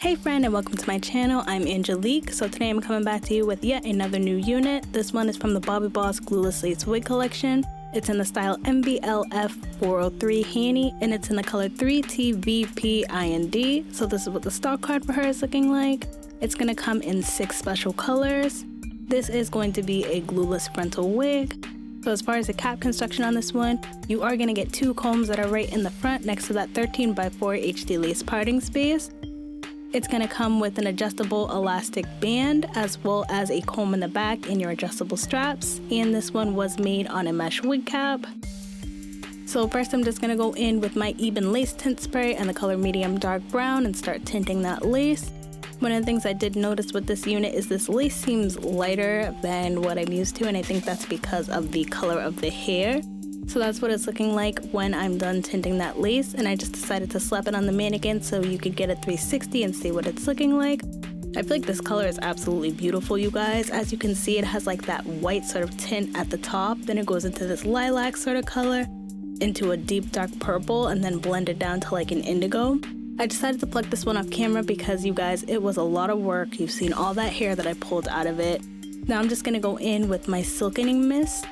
Hey friend, and welcome to my channel. I'm Angelique. So today I'm coming back to you with yet another new unit. This one is from the Bobbi Boss Glueless Lace Wig collection. It's in the style MBLF403 Hannie, and it's in the color 3TVPIND. So this is what the stock card for her is looking like. It's going to come in 6 special colors. This is going to be a glueless frontal wig. So as far as the cap construction on this one, you are going to get 2 combs that are right in the front next to that 13x4 HD lace parting space. It's going to come with an adjustable elastic band as well as a comb in the back and your adjustable straps. And this one was made on a mesh wig cap. So first I'm just going to go in with my Eben lace tint spray and the color medium dark brown and start tinting that lace. One of the things I did notice with this unit is this lace seems lighter than what I'm used to, and I think that's because of the color of the hair. So that's what it's looking like when I'm done tinting that lace, and I just decided to slap it on the mannequin so you could get a 360 and see what it's looking like. I feel like this color is absolutely beautiful, you guys. As you can see, it has like that white sort of tint at the top, then it goes into this lilac sort of color, into a deep dark purple, and then blended down to like an indigo. I decided to pluck this one off camera because, you guys, it was a lot of work. You've seen all that hair that I pulled out of it. Now I'm just going to go in with my silkening mist.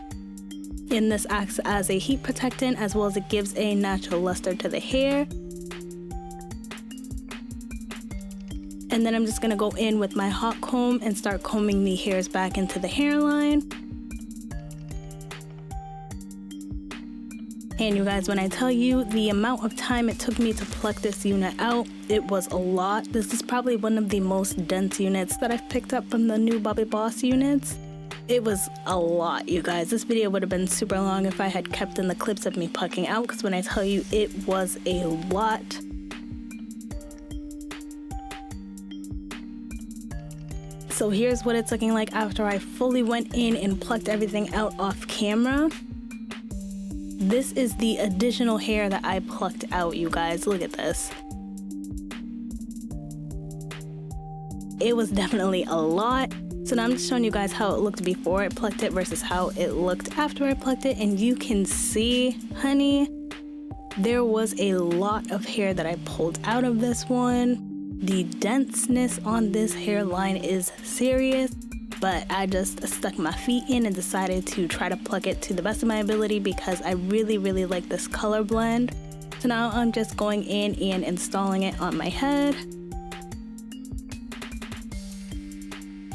And this acts as a heat protectant as well as it gives a natural luster to the hair. And then I'm just going to go in with my hot comb and start combing the hairs back into the hairline. And you guys, when I tell you the amount of time it took me to pluck this unit out, it was a lot. This is probably one of the most dense units that I've picked up from the new Bobbi Boss units. It was a lot, you guys. This video would have been super long if I had kept in the clips of me plucking out, because when I tell you it was a lot. So here's what it's looking like after I fully went in and plucked everything out off camera. This is the additional hair that I plucked out, you guys. Look at this. It was definitely a lot. So now I'm just showing you guys how it looked before I plucked it versus how it looked after I plucked it. And you can see, honey, there was a lot of hair that I pulled out of this one. The denseness on this hairline is serious, but I just stuck my feet in and decided to try to pluck it to the best of my ability because I really like this color blend. So now I'm just going in and installing it on my head.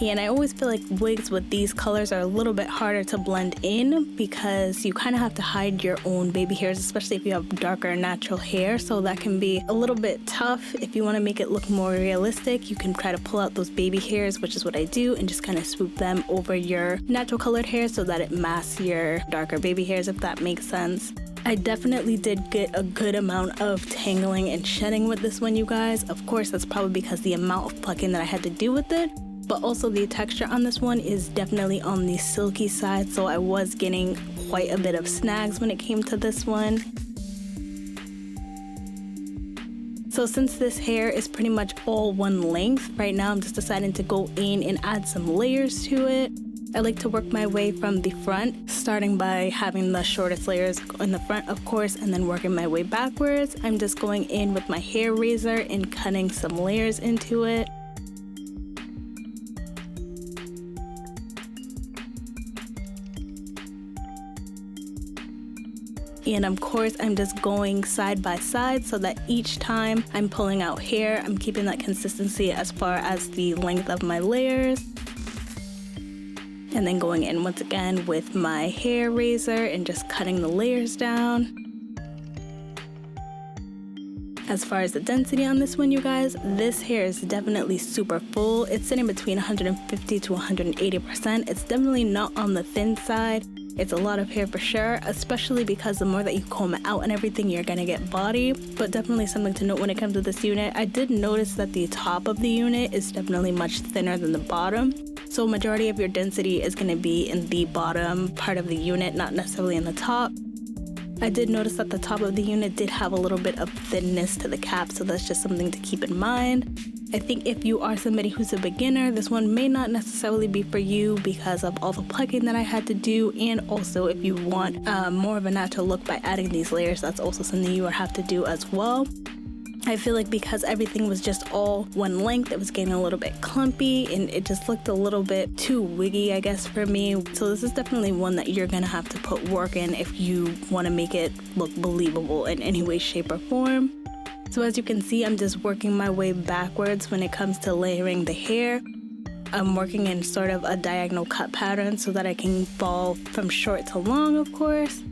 And I always feel like wigs with these colors are a little bit harder to blend in because you kind of have to hide your own baby hairs, especially if you have darker natural hair. So that can be a little bit tough. If you want to make it look more realistic, you can try to pull out those baby hairs, which is what I do, and just kind of swoop them over your natural colored hair so that it masks your darker baby hairs, if that makes sense. I definitely did get a good amount of tangling and shedding with this one, you guys. Of course, that's probably because the amount of plucking that I had to do with it. But also the texture on this one is definitely on the silky side, so I was getting quite a bit of snags when it came to this one. So since this hair is pretty much all one length, right now I'm just deciding to go in and add some layers to it. I like to work my way from the front, starting by having the shortest layers in the front, of course, and then working my way backwards. I'm just going in with my hair razor and cutting some layers into it. And of course, I'm just going side by side so that each time I'm pulling out hair, I'm keeping that consistency as far as the length of my layers. And then going in once again with my hair razor and just cutting the layers down. As far as the density on this one, you guys, this hair is definitely super full. It's sitting between 150 to 180%. It's definitely not on the thin side. It's a lot of hair for sure, especially because the more that you comb it out and everything, you're gonna get body. But definitely something to note when it comes to this unit. I did notice that the top of the unit is definitely much thinner than the bottom. So majority of your density is gonna be in the bottom part of the unit, not necessarily in the top. I did notice that the top of the unit did have a little bit of thinness to the cap, so that's just something to keep in mind. I think if you are somebody who's a beginner, this one may not necessarily be for you because of all the plucking that I had to do, and also if you want more of a natural look by adding these layers, that's also something you will have to do as well. I feel like because everything was just all one length, it was getting a little bit clumpy and it just looked a little bit too wiggy, I guess, for me. So this is definitely one that you're gonna have to put work in if you want to make it look believable in any way, shape, or form. So as you can see, I'm just working my way backwards when it comes to layering the hair. I'm working in sort of a diagonal cut pattern so that I can fall from short to long, of course.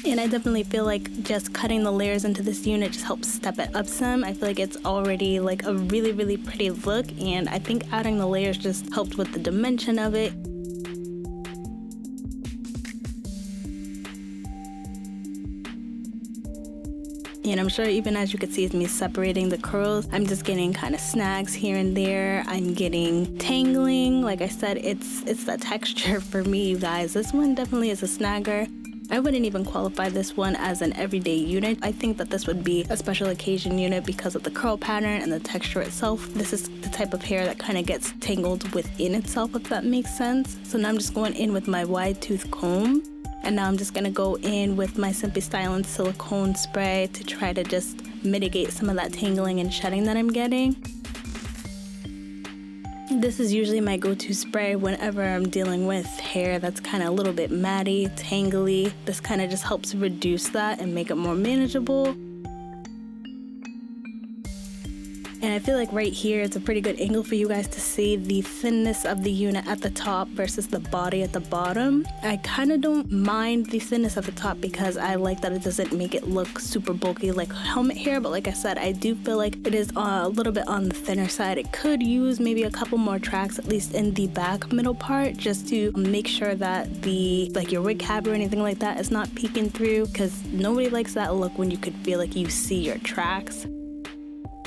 And I definitely feel like just cutting the layers into this unit just helps step it up some. I feel like it's already like a really, really pretty look, and I think adding the layers just helped with the dimension of it. And I'm sure even as you could see, it's me separating the curls. I'm just getting kind of snags here and there. I'm getting tangling. Like I said, it's the texture for me, you guys. This one definitely is a snagger. I wouldn't even qualify this one as an everyday unit. I think that this would be a special occasion unit because of the curl pattern and the texture itself. This is the type of hair that kind of gets tangled within itself, if that makes sense. So now I'm just going in with my wide tooth comb. And now I'm just gonna go in with my Simply Stylin silicone spray to try to just mitigate some of that tangling and shedding that I'm getting. This is usually my go-to spray whenever I'm dealing with hair that's kind of a little bit matty, tangly. This kind of just helps reduce that and make it more manageable. And I feel like right here it's a pretty good angle for you guys to see the thinness of the unit at the top versus the body at the bottom. I kind of don't mind the thinness at the top because I like that it doesn't make it look super bulky like helmet hair, but like I said, I do feel like it is a little bit on the thinner side. It could use maybe a couple more tracks, at least in the back middle part, just to make sure that the your wig cap or anything like that is not peeking through, because nobody likes that look when you could feel like you see your tracks.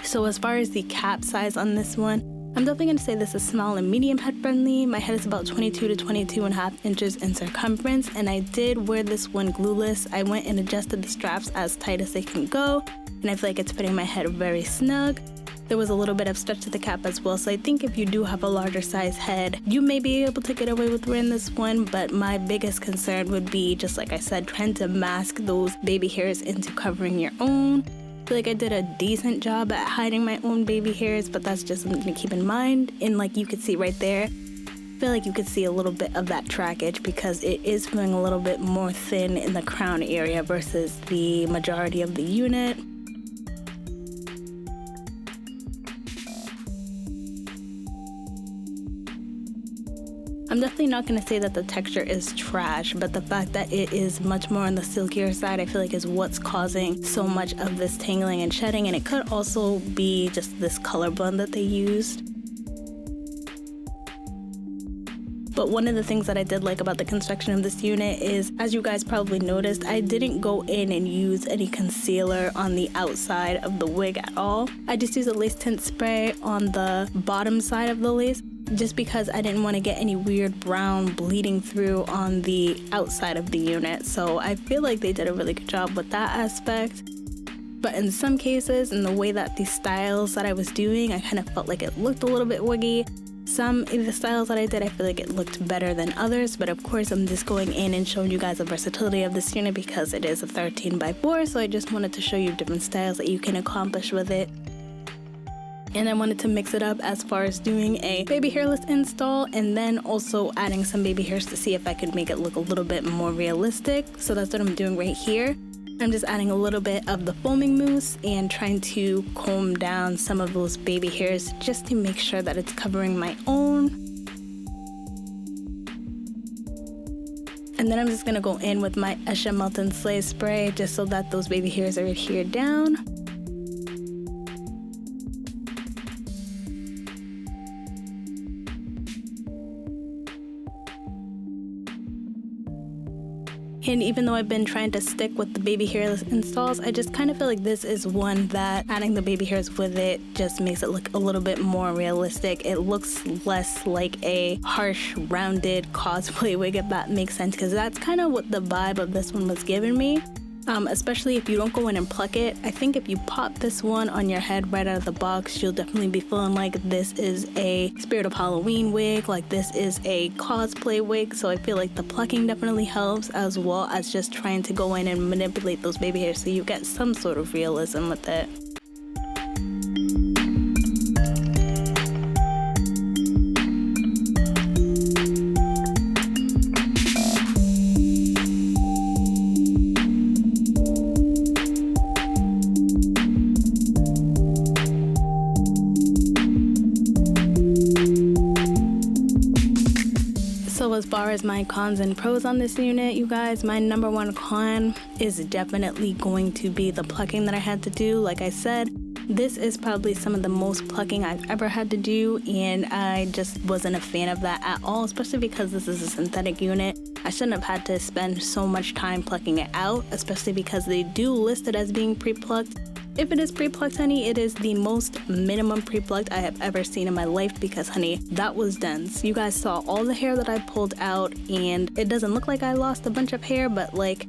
So as far as the cap size on this one, I'm definitely going to say this is small and medium head friendly. My head is about 22 to 22.5 inches in circumference, and I did wear this one glueless. I went and adjusted the straps as tight as they can go, and I feel like it's fitting my head very snug. There was a little bit of stretch to the cap as well, so I think if you do have a larger size head, you may be able to get away with wearing this one, but my biggest concern would be, just like I said, trying to mask those baby hairs into covering your own. I feel like I did a decent job at hiding my own baby hairs, but that's just something to keep in mind. And like you could see right there, I feel like you could see a little bit of that trackage because it is feeling a little bit more thin in the crown area versus the majority of the unit. I'm definitely not going to say that the texture is trash, but the fact that it is much more on the silkier side, I feel like is what's causing so much of this tangling and shedding, and it could also be just this color blend that they used. But one of the things that I did like about the construction of this unit is, as you guys probably noticed, I didn't go in and use any concealer on the outside of the wig at all. I just used a lace tint spray on the bottom side of the lace, just because I didn't want to get any weird brown bleeding through on the outside of the unit. So I feel like they did a really good job with that aspect. But in some cases, in the way that the styles that I was doing, I kind of felt like it looked a little bit wiggy. Some of the styles that I did, I feel like it looked better than others, but of course I'm just going in and showing you guys the versatility of this unit because it is a 13x4, so I just wanted to show you different styles that you can accomplish with it. And I wanted to mix it up as far as doing a baby hairless install and then also adding some baby hairs to see if I could make it look a little bit more realistic. So that's what I'm doing right here. I'm just adding a little bit of the foaming mousse and trying to comb down some of those baby hairs just to make sure that it's covering my own. And then I'm just gonna go in with my Esha Melt and Slay spray just so that those baby hairs are adhered down. And even though I've been trying to stick with the baby hairless installs, I just kind of feel like this is one that adding the baby hairs with it just makes it look a little bit more realistic. It looks less like a harsh, rounded cosplay wig, if that makes sense, because that's kind of what the vibe of this one was giving me. especially if you don't go in and pluck it. I think if you pop this one on your head right out of the box, you'll definitely be feeling like this is a Spirit of Halloween wig, like this is a cosplay wig. So I feel like the plucking definitely helps, as well as just trying to go in and manipulate those baby hairs so you get some sort of realism with it. So as far as my cons and pros on this unit, you guys, my number one con is definitely going to be the plucking that I had to do. Like I said, this is probably some of the most plucking I've ever had to do, and I just wasn't a fan of that at all, especially because this is a synthetic unit. I shouldn't have had to spend so much time plucking it out, especially because they do list it as being pre-plucked. If it is pre-plucked, honey, it is the most minimum pre-plucked I have ever seen in my life, because, honey, that was dense. You guys saw all the hair that I pulled out, and it doesn't look like I lost a bunch of hair, but like,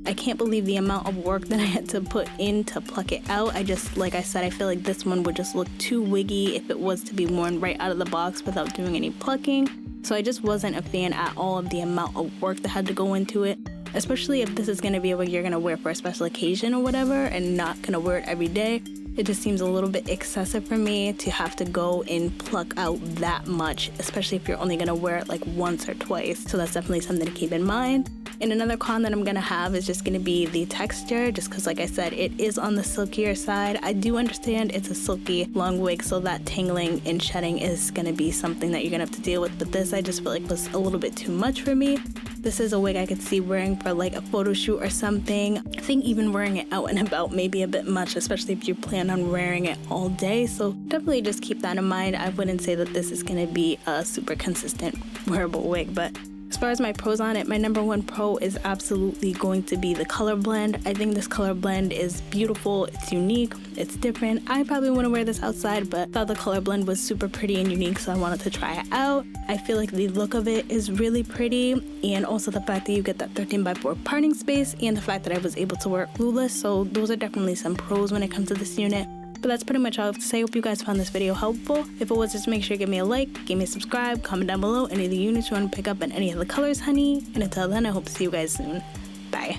I can't believe the amount of work that I had to put in to pluck it out. I just, like I said, I feel like this one would just look too wiggy if it was to be worn right out of the box without doing any plucking. So I just wasn't a fan at all of the amount of work that had to go into it. Especially if this is going to be a wig you're going to wear for a special occasion or whatever, and not going to wear it every day. It just seems a little bit excessive for me to have to go and pluck out that much, especially if you're only going to wear it like once or twice. So that's definitely something to keep in mind. And another con that I'm going to have is just going to be the texture, just because, like I said, it is on the silkier side. I do understand it's a silky long wig, so that tangling and shedding is going to be something that you're going to have to deal with. But this, I just feel like, was a little bit too much for me. This is a wig I could see wearing for like a photo shoot or something. I think even wearing it out and about may be a bit much, especially if you plan on wearing it all day. So definitely just keep that in mind. I wouldn't say that this is going to be a super consistent wearable wig, but as far as my pros on it, my number one pro is absolutely going to be the color blend. I think this color blend is beautiful, it's unique, it's different. I probably wouldn't wear this outside, but thought the color blend was super pretty and unique, so I wanted to try it out. I feel like the look of it is really pretty, and also the fact that you get that 13x4 parting space, and the fact that I was able to wear it glueless, so those are definitely some pros when it comes to this unit. But that's pretty much all I have to say. Hope you guys found this video helpful. If it was, just make sure you give me a like, give me a subscribe, comment down below any of the units you want to pick up and any of the colors, honey. And until then, I hope to see you guys soon. Bye.